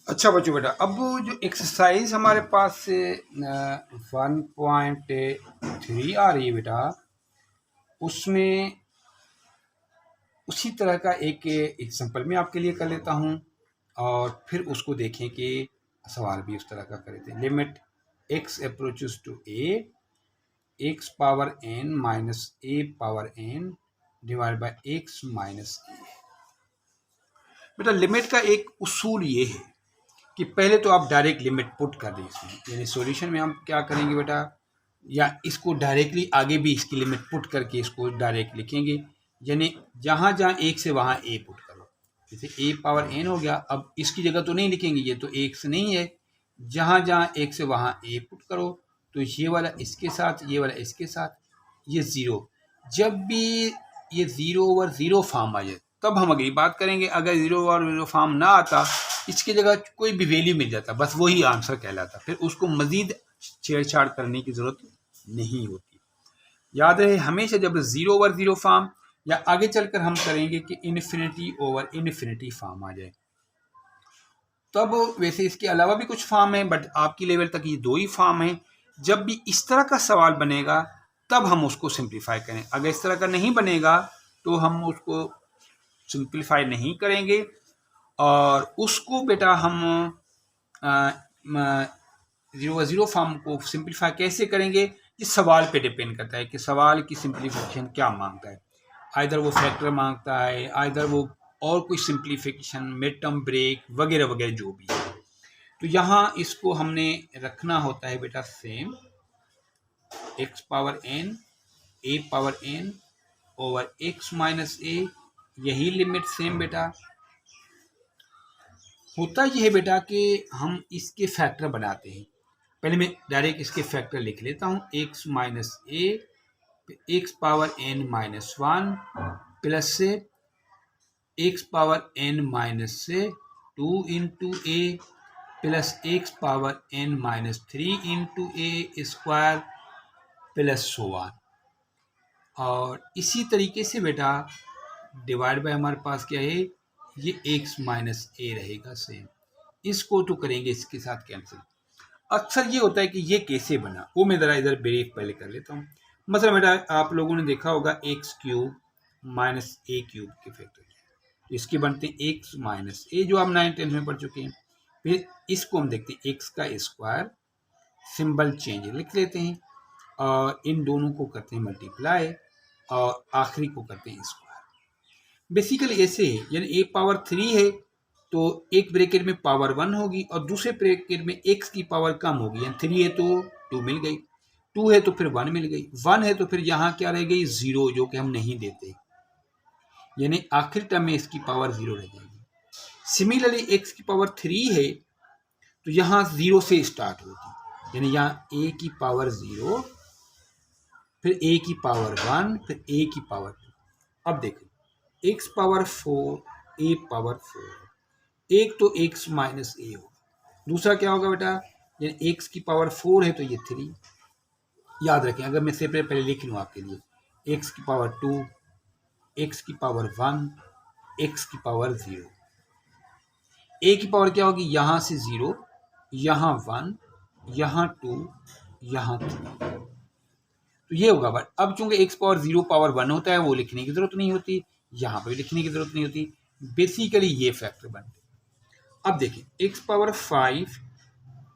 अच्छा बच्चों बेटा, अब जो एक्सरसाइज हमारे पास से 1.3 आ रही है बेटा, उसमें उसी तरह का एक एग्जाम्पल मैं आपके लिए कर लेता हूँ और फिर उसको देखें कि सवाल भी उस तरह का कर लेते हैं। Limit x approaches to a, x power n minus a power n divide by x minus a। बेटा लिमिट का एक उसूल ये है कि पहले तो आप डायरेक्ट लिमिट पुट कर दें इसमें, यानी सॉल्यूशन में हम क्या करेंगे बेटा, या इसको डायरेक्टली आगे भी इसकी लिमिट पुट करके इसको डायरेक्ट लिखेंगे, यानी जहाँ जहाँ एक से वहाँ ए पुट करो। जैसे ए पावर एन हो गया, अब इसकी जगह तो नहीं लिखेंगे, ये तो एक से नहीं है, जहाँ जहाँ एक से वहाँ ए पुट करो, तो ये वाला इसके साथ, ये वाला इसके साथ, ये ज़ीरो। जब भी ये ज़ीरो ओवर ज़ीरो फॉर्म आ जाए तब हम अगली बात करेंगे। अगर ज़ीरो ओवर ज़ीरो फॉर्म ना आता, इसकी जगह कोई भी वैल्यू मिल जाता, बस वही आंसर कहलाता, फिर उसको मज़ीद छेड़छाड़ करने की ज़रूरत नहीं होती। याद रहे हमेशा जब ज़ीरो ओवर ज़ीरो फॉर्म, या आगे चलकर हम करेंगे कि इन्फिनिटी ओवर इन्फिनिटी फॉर्म आ जाए, तब वैसे इसके अलावा भी कुछ फॉर्म है, बट आपकी लेवल तक ये दो ही फॉर्म है। जब भी इस तरह का सवाल बनेगा तब हम उसको सिंप्लीफाई करें। अगर इस तरह का नहीं बनेगा तो हम उसको सिंप्लीफाई नहीं करेंगे, और उसको बेटा हम ज़ीरो ज़ीरो फॉर्म को सिंप्लीफाई कैसे करेंगे, ये सवाल पे डिपेंड करता है कि सवाल की सिंप्लीफिकेशन क्या मांगता है। आइदर वो फैक्टर मांगता है, आइदर वो और कोई सिंप्लीफिकेशन, मिड टर्म ब्रेक वगैरह वगैरह जो भी है। तो यहाँ इसको हमने रखना होता है बेटा same, x power n a power n over x minus a, यही लिमिट सेम बेटा। होता यह है बेटा कि हम इसके फैक्टर बनाते हैं। पहले मैं डायरेक्ट इसके फैक्टर लिख लेता हूँ, x minus a x power n minus one plus से एक्स पावर एन माइनस से 2 into a plus x power n minus 3 into a square plus so on. और इसी तरीके से बेटा डिवाइड बाय हमारे पास क्या है, ये एक्स माइनस ए रहेगा सेम। इसको तो करेंगे इसके साथ कैंसिल। अक्सर ये होता है कि ये कैसे बना, वो मैं ज़रा इधर ब्रीफ पहले कर लेता हूँ। मतलब बेटा आप लोगों ने देखा होगा एक्स क्यूब माइनस ए क्यूब के फैक्टर, तो इसके बनते हैं एक्स माइनस ए, जो आप 9th-10th में पढ़ चुके हैं। फिर इसको हम देखते हैं एक्स का स्क्वायर, सिंबल चेंज लिख लेते हैं, और इन दोनों को करते हैं मल्टीप्लाई, और आखिरी को करते हैं स्क्वायर। बेसिकली ऐसे है, यानी ए पावर 3 है तो एक ब्रैकेट में पावर 1 होगी और दूसरे ब्रैकेट में एक्स की पावर कम होगी, यानी 3 है तो 2 मिल गई, 2 है तो फिर 1 मिल गई, 1 है तो फिर यहाँ क्या रह गई, 0, जो कि हम नहीं देते, यानी आखिरी टर्म में इसकी पावर 0 रह जाएगी। सिमिलरली एक्स की पावर 3 है तो यहाँ 0 से स्टार्ट होगी, यानी यहाँ ए की पावर 0, फिर ए की पावर 1, फिर ए की पावर 2। अब देखो एक्स पावर 4 ए पावर 4, एक तो एक्स माइनस ए होगा, दूसरा क्या होगा बेटा, यानी एक्स की पावर 4 है तो ये 3। याद रखें, अगर मैं सेपरेट पहले लिख लूँ आपके लिए, एक्स की पावर 2, एक्स की पावर 1, एक्स की पावर 0। ए की पावर क्या होगी, यहाँ से 0, यहाँ 1, यहाँ 2, यहाँ 3, तो ये होगा। बट अब चूंकि एक्स पावर 0 पावर 1 होता है, वो लिखने की जरूरत नहीं होती, यहाँ पर भी लिखने की जरूरत नहीं होती, बेसिकली ये फैक्टर बनते। अब देखिए एक्स पावर 5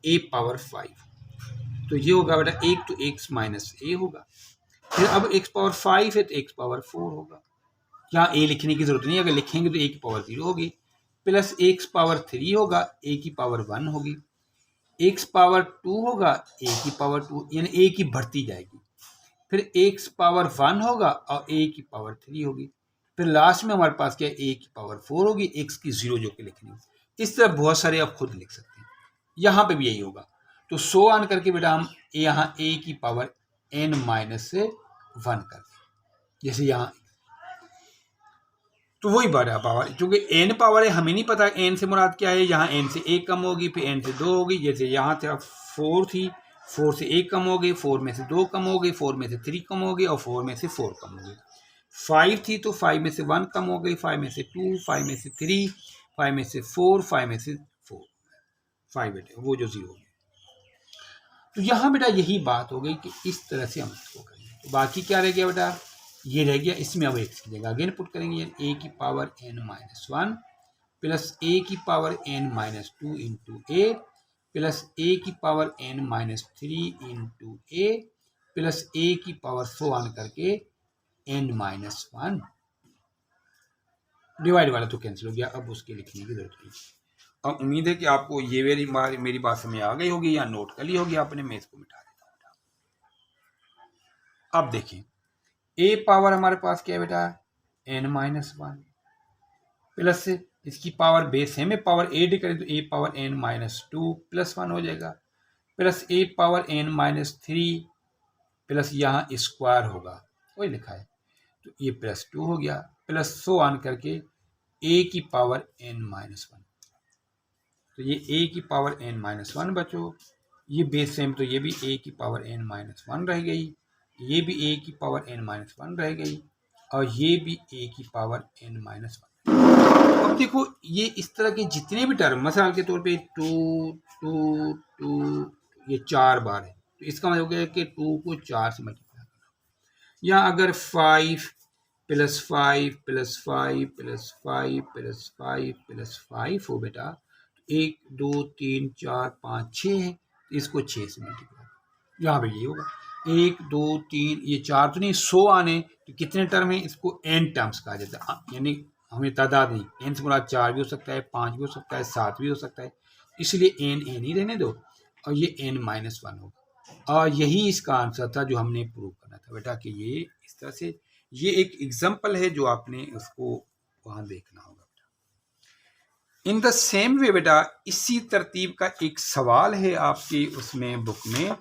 ए पावर 5, तो ये होगा बेटा एक तो एक्स माइनस ए होगा, फिर अब एक्स पावर 5 है तो एक्स पावर 4 होगा, यहाँ ए लिखने की जरूरत नहीं, अगर लिखेंगे तो ए की पावर 0 होगी, प्लस एक्स पावर 3 होगा, ए की पावर 1 होगी, एक्स पावर 2 होगा, ए की पावर 2, यानी ए की बढ़ती जाएगी, फिर एक्स पावर 1 होगा और ए की पावर 3 होगी, फिर लास्ट में हमारे पास क्या है, ए की पावर 4 होगी, एक्स की 0 जो कि लिखनी है। इस तरह बहुत सारे आप खुद लिख सकते हैं, यहाँ पे भी यही होगा। तो सो ऑन करके बेटा हम यहाँ ए की पावर एन माइनस से 1 कर दें, जैसे यहाँ, तो वही बड़ा पावर, क्योंकि एन पावर है, हमें नहीं पता एन से मुराद क्या है, यहाँ एन से 1 कम होगी, फिर एन से 2 होगी, जैसे यहाँ था 4 थी, 4 से 1 कम हो गई, 4 में से 2 कम हो गई, 4 में से 3 कम हो गई, और 4 में से 4 कम हो गई। 5 थी तो 5 में से 1 कम हो गई, 5 में से 2, 5 में से 3, 5 में से 4, 5 में से 4। 5 बेटा वो जो 0 है। तो यहाँ बेटा यही बात हो गई कि इस तरह से हम इसको करेंगे। तो बाकी क्या रह गया बेटा, ये रह गया, इसमें अब x की जगह अगेन पुट करेंगे, a की पावर n-1 प्लस a की power n-2 into a plus a की power n-3 into a plus a की पावर सो ऑन करके n-1। डिवाइड वाला तो कैंसिल हो गया, अब उसके लिखने की जरूरत नहीं। अब उम्मीद है कि आपको ये मेरी बात समझ आ गई होगी या नोट कर ली होगी आपने। मैं इसको मिटा देता हूँ। अब देखें a पावर हमारे पास क्या है बेटा n-1 प्लस इसकी पावर बेस है में पावर ऐड करें तो a पावर n-2 प्लस 1 हो जाएगा plus a power n-3 plus यहाँ स्क्वायर होगा वही लिखा है तो ये प्लस 2 हो गया प्लस सो ऑन करके a की पावर n-1। तो ये a की पावर n-1 बचो, ये बेस सेम तो ये भी a की पावर n-1 रह गई, ये भी a की पावर n-1 रह गई और ये भी a की पावर n-1। अब देखो ये इस तरह के जितने भी टर्म मिसाल के तौर पे 2 2 2 ये 4 बार है तो इसका मतलब हो गया कि 2 को 4 से मल्टीप्लाई करना, या अगर 5 plus 5 plus 5 plus 5 plus 5 plus 5 हो बेटा 1 2 3 4 5 6 है तो इसको 6 से मल्टीप्लाई, यहाँ पे ये होगा 1 2 3 ये 4 तो नहीं 100 आने तो कितने टर्म है, इसको n टर्म्स कहा जाता है, यानी हमें तादाद नहीं, n से मुराद 4 भी हो सकता है 5 भी हो सकता है 7 भी हो सकता है, इसलिए n ही रहने दो और ये n-1 होगा। और यही इसका आंसर था जो हमने प्रूव करना था बेटा कि ये इस तरह से, ये एक एग्जाम्पल है जो आपने उसको वहां देखना होगा। इन द सेम वे बेटा इसी तरतीब का एक सवाल है आपकी उसमें बुक में,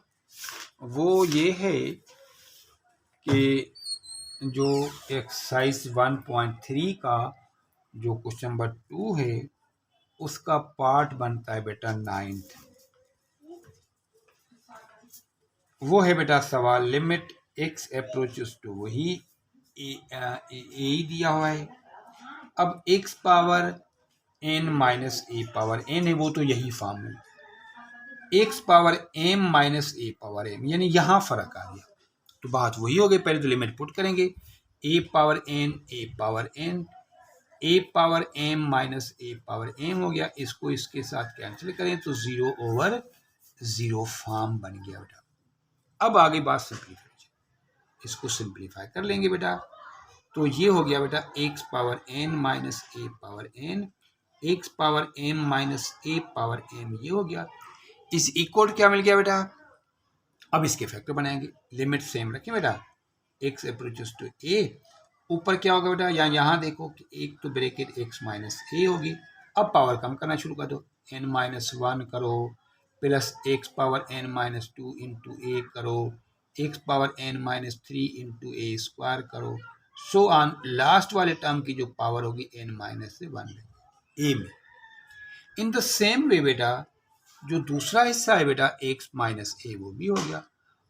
वो ये है कि जो एक्सरसाइज 1.3 का जो क्वेश्चन नंबर 2 है उसका पार्ट बनता है बेटा 9th, वो है बेटा सवाल लिमिट x अप्रोचेस टू, वही ए दिया हुआ है। अब x पावर n माइनस ए पावर n है वो तो यही फॉर्म है, x पावर m माइनस ए पावर m यानी यहाँ फर्क आ गया तो बात वही हो गई। पहले तो लिमिट पुट करेंगे a power n a power m minus a power m हो गया, इसको इसके साथ कैंसिल करें तो 0/0 फॉर्म बन गया बेटा। अब आगे बात सिंप्लीफाई, इसको सिंप्लीफाई कर लेंगे बेटा तो ये हो गया बेटा x power n minus a power n, x power m minus a power m ये हो गया, इस इक्वल क्या मिल गया बेटा। अब इसके फैक्टर बनाएंगे, लिमिट सेम रखें बेटा x अप्रोचेस टू a, ऊपर क्या होगा बेटा, यहाँ देखो कि एक तो ब्रैकेट x माइनस ए होगी, अब पावर कम करना शुरू कर दो n-1 करो plus x power n-2 into a करो, x power n-3 into a square करो, सो ऑन लास्ट वाले टर्म की जो पावर होगी n-1 ए में। इन द सेम वे बेटा जो दूसरा हिस्सा है बेटा x माइनस ए वो भी हो गया,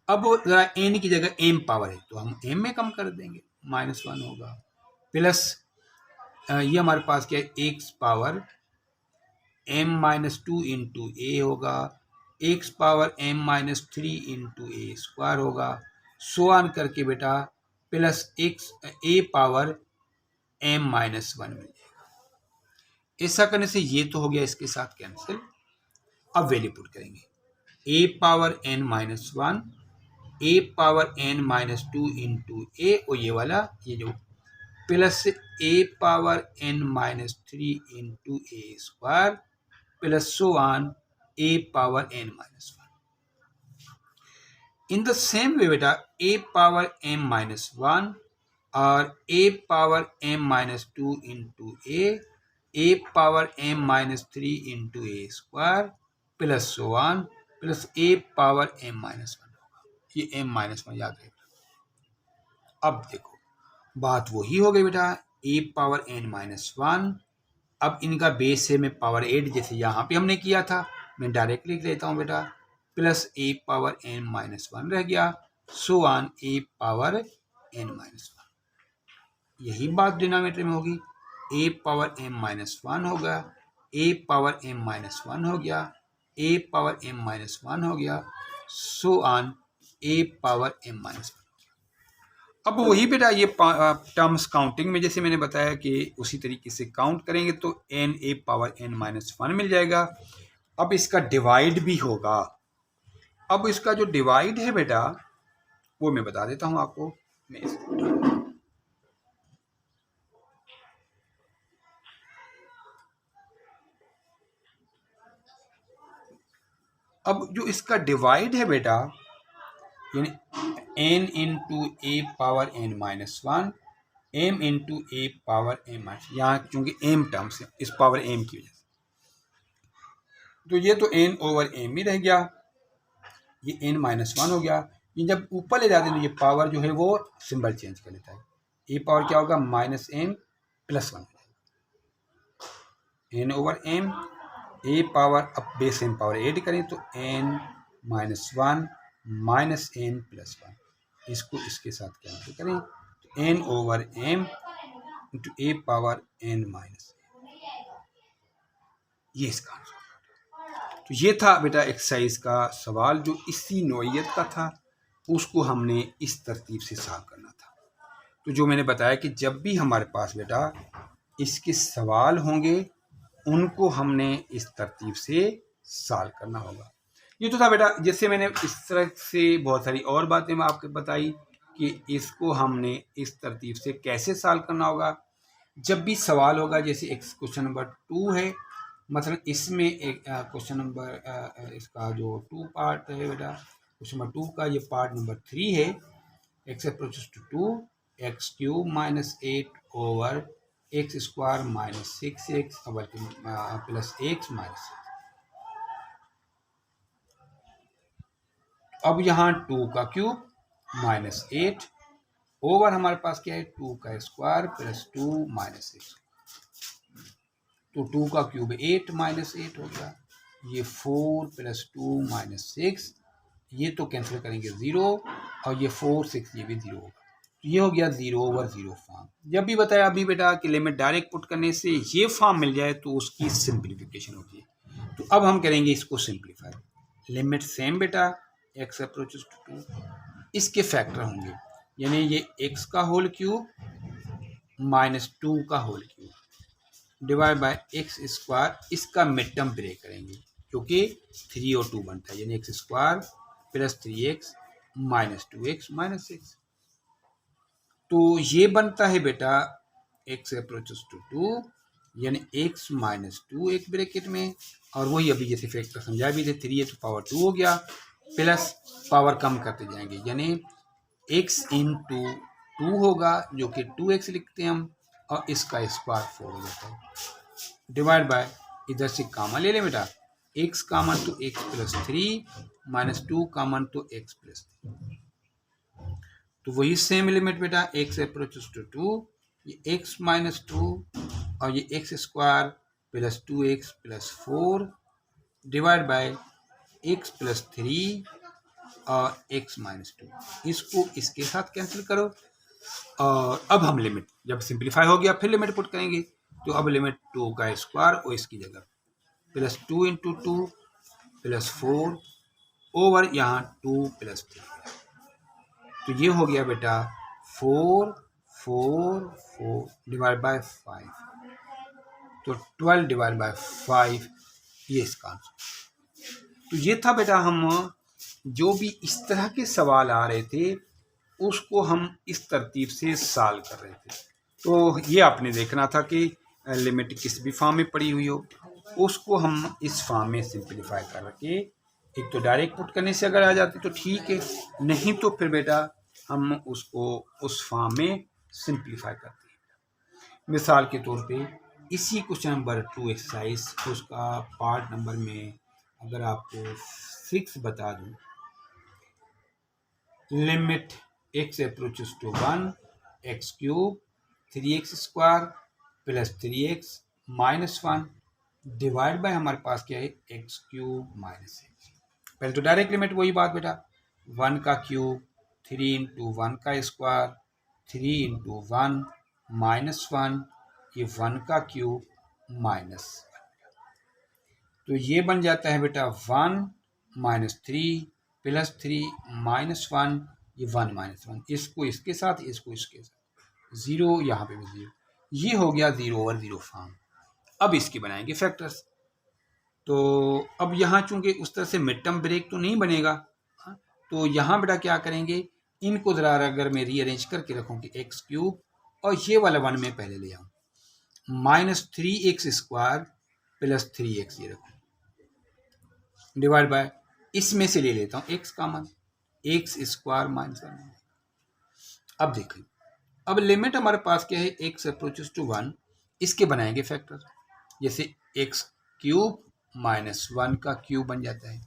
अब जरा n की जगह m पावर है तो हम m में कम कर देंगे -1 होगा प्लस ये हमारे पास क्या है x पावर m-2 इंटू ए होगा, x power m-3 into a square होगा, सो ऑन करके बेटा plus x a power m-1 मिल जाएगा। ऐसा करने से ये तो हो गया इसके साथ कैंसिल। अब वैल्यू पुट करेंगे a power n-1 a power n-2 into a और ये वाला ये जो plus a power n-3 into a square plus so on a power n-1। In the same way बेटा a पावर m-1 और a power m-2 into a power m-3 into a square plus so on plus a power m-1 होगा, ये m-1 याद रखेगा। अब देखो बात वही हो गई बेटा a पावर n-1, अब इनका बेस है मैं पावर 8 जैसे यहाँ पे हमने किया था, मैं डायरेक्ट लिख लेता हूँ बेटा प्लस a पावर n-1 रह गया, सो ऑन a पावर n-1, यही बात डिनोमिनेटर में होगी a पावर m-1 होगा, a पावर m-1 हो गया ए पावर m माइनस वन हो गया, so on A power m minus one. अब वही बेटा ये टर्म्स काउंटिंग में जैसे मैंने बताया कि उसी तरीके से काउंट करेंगे तो n a power n minus one मिल जाएगा। अब इसका डिवाइड भी होगा। अब इसका जो डिवाइड है बेटा वो मैं बता देता हूं आपको। अब जो इसका डिवाइड है बेटा यानी n into a power n minus one, m into a power m minus, यहाँ चूंकि m टर्म्स है इस पावर m की वजह से, तो ये तो n ओवर m ही रह गया, ये n माइनस वन हो गया। ये जब ऊपर ले जाते हैं तो ये पावर जो है वो सिंबल चेंज कर लेता है, ए पावर क्या होगा minus m plus one, n over m, ए पावर अब बेस n पावर ऐड करें तो n minus one minus n plus one, इसको इसके साथ कैंसिल करें तो n over m into a power n minus, ये इसका आंसर। तो ये था बेटा एक्सरसाइज का सवाल जो इसी नौइयत का था, उसको हमने इस तरतीब से सॉल्व करना था। तो जो मैंने बताया कि जब भी हमारे पास बेटा इसके सवाल होंगे उनको हमने इस तरतीब से सॉल्व करना होगा। ये तो था बेटा, जैसे मैंने इस तरह से बहुत सारी और बातें मैं आपको बताई कि इसको हमने इस तरतीब से कैसे सॉल्व करना होगा। जब भी सवाल होगा जैसे क्वेश्चन नंबर 2 है, मतलब इसमें एक क्वेश्चन नंबर इसका जो 2 पार्ट है बेटा, क्वेश्चन नंबर 2 का ये पार्ट नंबर 3 है, x approaches to 2 x cube minus 8 over x square minus 6x plus x minus 6। अब यहाँ 2 का क्यूब माइनस 8 ओवर हमारे पास क्या है 2 का स्क्वायर प्लस 2 माइनस 6, तो 2 का क्यूब 8 माइनस 8 हो गया, ये 4 प्लस 2 माइनस 6, ये तो कैंसिल करेंगे 0 और ये 4 6 ये भी 0 होगा, तो ये हो गया 0 ओवर 0 फॉर्म। जब भी बताया अभी बेटा कि लिमिट डायरेक्ट पुट करने से ये फॉर्म मिल जाए तो उसकी सिंप्लीफिकेशन होती है। तो अब हम करेंगे इसको सिंप्लीफाई। लिमिट सेम बेटा एक्स अप्रोचेस टू 2, इसके फैक्टर होंगे यानी ये x का होल क्यूब माइनस 2 का whole cube divide by x square, इसका मिड टर्म ब्रेक करेंगे क्योंकि 3 और 2 बनता है यानी x square plus 3x minus 2x minus 6, तो ये बनता है बेटा x अप्रोचेस टू 2 यानी x माइनस 2 एक ब्रैकेट में, और वही अभी जैसे फैक्टर समझा भी थे 3 है तो पावर 2 हो गया, प्लस पावर कम करते जाएंगे यानी x इंटू 2 होगा जो कि 2x लिखते हैं हम, और इसका स्क्वायर 4 हो जाता है, डिवाइड बाय इधर से कामन ले लें बेटा, x कामन तो x प्लस 3 माइनस 2 कामन तो x प्लस 3, तो वही सेम लिमिट बेटा x अप्रोचेस टू 2, ये x माइनस 2 और ये x square plus 2x plus 4 divide by x plus 3 और x माइनस 2, इसको इसके साथ कैंसिल करो, और अब हम लिमिट जब सिंप्लीफाई हो गया फिर लिमिट पुट करेंगे, तो अब लिमिट 2 का स्क्वायर और इसकी जगह प्लस 2 इंटू 2 प्लस 4 ओवर यहाँ 2 प्लस 3, तो ये हो गया बेटा 4 4 4 डिवाइड बाय 5, तो 12 डिवाइड बाय 5, ये इसका आंसर। तो ये था बेटा, हम जो भी इस तरह के सवाल आ रहे थे उसको हम इस तरतीब से सॉल्व कर रहे थे। तो ये आपने देखना था कि लिमिट किस भी फॉर्म में पड़ी हुई हो उसको हम इस फॉर्म में सिंप्लीफाई करके, एक तो डायरेक्ट पुट करने से अगर आ जाती तो ठीक है, नहीं तो फिर बेटा हम उसको उस फॉर्म में सिंप्लीफाई करते हैं। मिसाल के तौर पे इसी क्वेश्चन नंबर 2 एक्सरसाइज उसका पार्ट नंबर में अगर आपको 6 बता दूं, limit x approaches to 1 x cube 3x square plus 3x minus 1 divide by हमारे पास क्या है एक्स क्यूब माइनस एक्स। पहले तो डायरेक्ट लिमिट वही बात बेटा, 1 का क्यूब 3 इंटू 1 का स्क्वायर 3 इंटू 1 माइनस 1, ये 1 का क्यूब माइनस 1, तो ये बन जाता है बेटा 1 माइनस 3 प्लस 3 माइनस 1, ये 1 माइनस 1, इसको इसके साथ, इसको इसके साथ, 0 यहाँ पे भी 0, ये हो गया 0/0 फॉर्म। अब इसके बनाएंगे फैक्टर्स। तो अब यहाँ चूंकि उस तरह से मिड टर्म ब्रेक तो नहीं बनेगा, हाँ, तो यहाँ बेटा क्या करेंगे, इनको जरा अगर मैं रीअरेंज करके रखूँ कि एक्स क्यूब और ये वाला 1 में पहले ले आऊँ, -3x² प्लस 3x ये रखूँ, डिवाइड बाय इसमें से ले लेता हूँ x कॉमन, x² माइनस 1। अब देखिए, अब लिमिट हमारे पास क्या है, x अप्रोचेस टू 1, इसके बनाएंगे फैक्टर, जैसे x क्यूब माइनस 1 का क्यूब बन जाता है,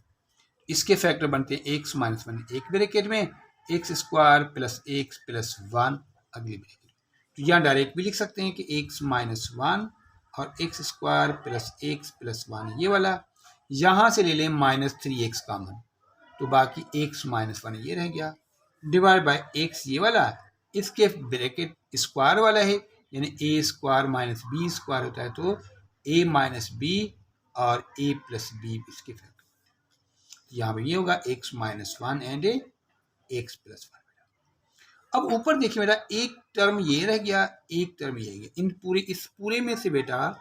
इसके फैक्टर बनते हैं x माइनस 1 एक ब्रैकेट में, x² प्लस x प्लस 1 अगली ब्रैकेट। तो यहाँ डायरेक्ट भी लिख सकते हैं कि x माइनस 1 और x² प्लस x प्लस 1 ये वाला, यहाँ से ले लें -3x कॉमन, तो बाकी x माइनस 1 ये रह गया, डिवाइड बाय x ये वाला, इसके ब्रैकेट स्क्वायर वाला है, यानी a² माइनस b² होता है, तो a माइनस b और a प्लस b इसके फैक्टर, यहाँ पे ये होगा x minus 1 and x plus 1। अब ऊपर देखिए बेटा, एक टर्म ये रह गया, एक टर्म ये रह गया, इस पूरे में से बेटा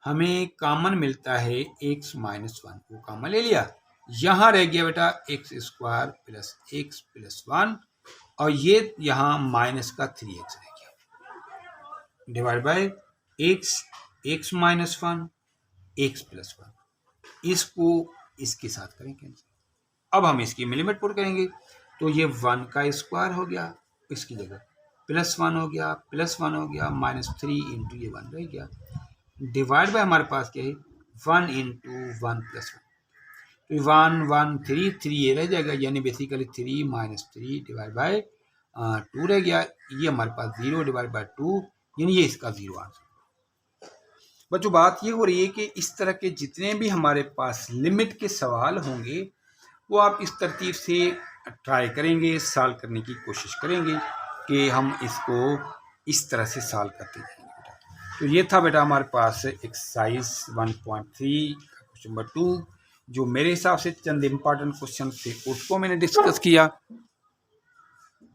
हमें कॉमन मिलता है x माइनस 1, वो कॉमन ले लिया, यहाँ रह गया बेटा x² प्लस x प्लस 1, और ये यहाँ माइनस का 3x रह गया, divide by x minus 1 x plus 1, इसको इसके साथ करें कैंसिल। अब हम इसकी लिमिट पुट करेंगे, तो ये 1 का स्क्वायर हो गया, इसकी जगह प्लस 1 हो गया, प्लस 1 हो गया, -3 इंटू ये 1 रह गया, डिवाइड बाय हमारे पास क्या है 1 इंटू 1 प्लस 1, तो 1 1 3 3 ये रह जाएगा, यानी बेसिकली 3 माइनस 3 डिवाइड बाय 2 रह गया, ये हमारे पास 0 डिवाइड बाय 2, यानी ये इसका 0 आंसर। बच्चों बात ये हो रही है कि इस तरह के जितने भी हमारे पास लिमिट के सवाल होंगे वो आप इस तरतीब से ट्राई करेंगे, सॉल्व करने की कोशिश करेंगे कि हम इसको इस तरह से सॉल्व करते जाएंगे बेटा। तो ये था बेटा हमारे पास एक्सरसाइज 1.3 क्वेश्चन नंबर 2, जो मेरे हिसाब से चंद इम्पॉर्टेंट क्वेश्चन थे उसको मैंने डिस्कस किया।